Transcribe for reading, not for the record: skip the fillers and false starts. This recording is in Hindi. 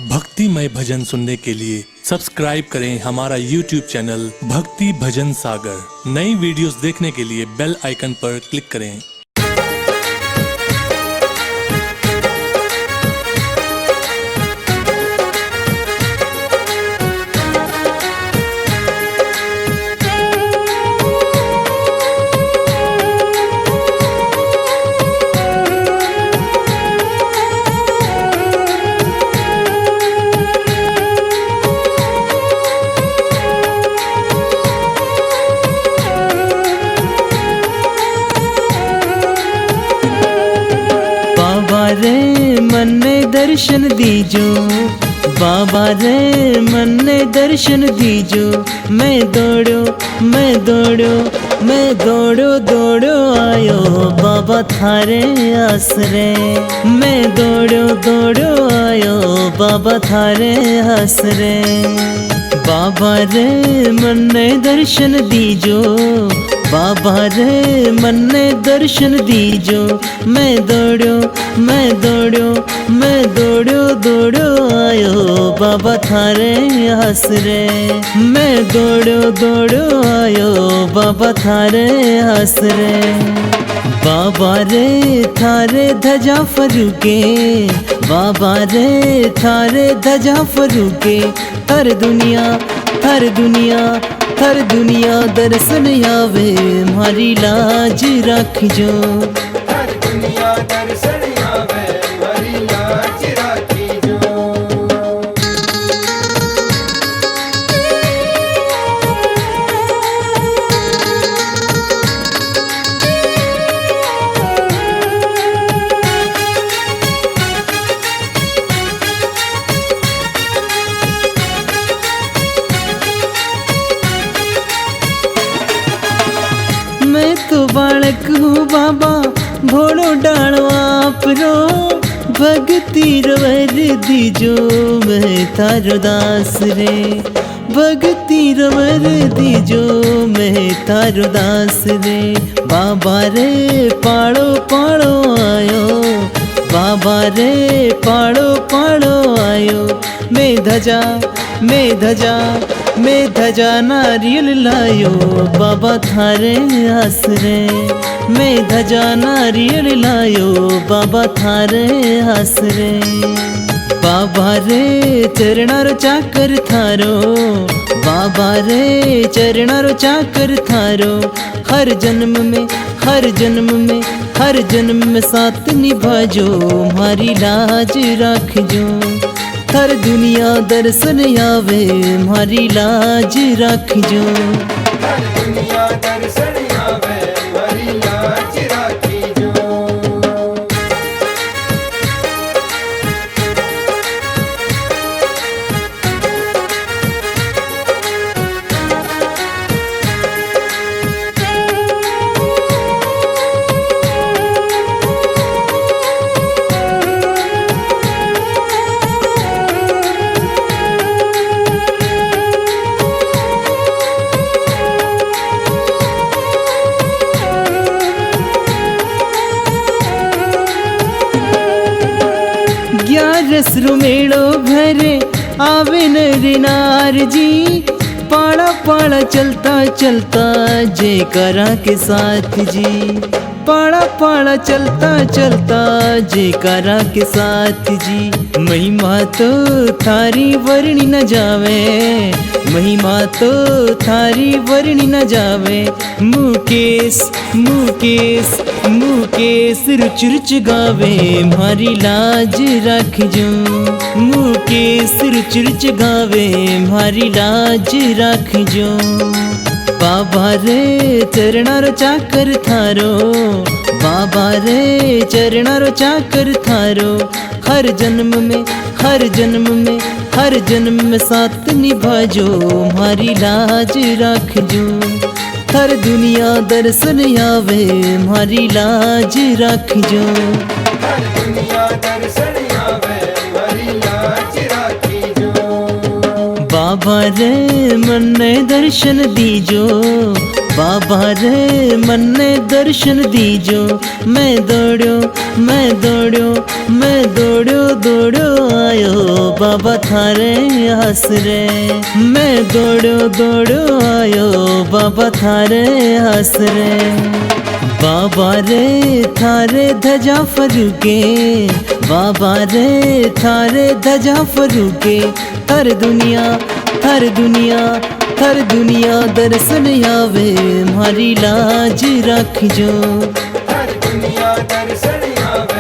भक्तिमय भजन सुनने के लिए सब्सक्राइब करें हमारा YouTube चैनल भक्ति भजन सागर। नई वीडियोस देखने के लिए बेल आइकन पर क्लिक करें। बाबा रे मन्ने दर्शन दीजो, बाबा रे मन्ने दर्शन दीजो। मैं दौड़ो आयो बाबा थारे आसरे। मैं दौड़ो आयो बाबा थारे आसरे। बाबा रे मन्ने दर्शन दीजो, बाबा रे मन्ने दर्शन दीजो। मैं दौड़ो आयो बाबा थारे आसरे। मैं दौड़ो आयो बाबा थारे आसरे। बाबा रे थारे धजा फरूके, बाबा रे थारे धजा फरूके। हर दुनिया दर्शन आवे, मारी लाज रखजो। हर दुनिया दर्शन आवे, मारी लाज राखीजो। मैं तो बालक हूँ बाबा, भोड़ो डालो आपरो। भक्ति रवर दीजो, मैं तारो दास रे। भक्ति रवर दीजो, मैं तारो दास रे। बाबा रे पाड़ो आयो, बाबा रे पाड़ो आयो। मैं धजा नारियल लायो बाबा थारे आसरे। मैं धजा नारियल लायो बाबा थारे आसरे। बाबा रे चरणारो चाकर थारो, बाबा रे चरणारो चाकर थारो। हर जन्म में साथ निभाजो, मारी लाज रखजो। हर दुनिया दर्शन आवे, मारी लाज रखजो। हर दुनिया दर्शन आवे, मारी लाज राखीजो। ग्यारस रुमेड़ो भरे आवे नर नार जी। पाड़ा चलता जे करा के साथ जी। पाड़ा चलता जे करा के साथ जी। महिमा तो थारी वर्णी न जावे, महिमा तो थारी वर्णी न जावे। मुकेश रुच गावे, मारी लाज रखजो। मुकेश रुच गावे, मारी लाज रखजो। बाबा रे चरणारो चाकर थारो, बाबा रे चरणारो चाकर थारो। हर जन्म में साथ निभाजो, मारी लाज रखजो। हर दुनिया दर्शन आवे, मारी लाज रखजो। हर दुनिया दर्शन आवे, मारी लाज राखीजो। बाबा रे मन्ने दर्शन दीजो, बाबा रे मन्ने दर्शन दीजो। मैं दौड़ो मैं दौड़ो मैं दौड़ो दौड़ो आयो बाबा थारे आसरे। मैं दौड़ो दौड़ो आयो बाबा थारे आसरे। बाबा रे थारे धजा फरूके, बाबा रे थारे धजा फरूके। हर दुनिया हर दुनिया हर दुनिया दर्शन आवे मारी लाज रख जो। हर दुनिया दर्शन आवे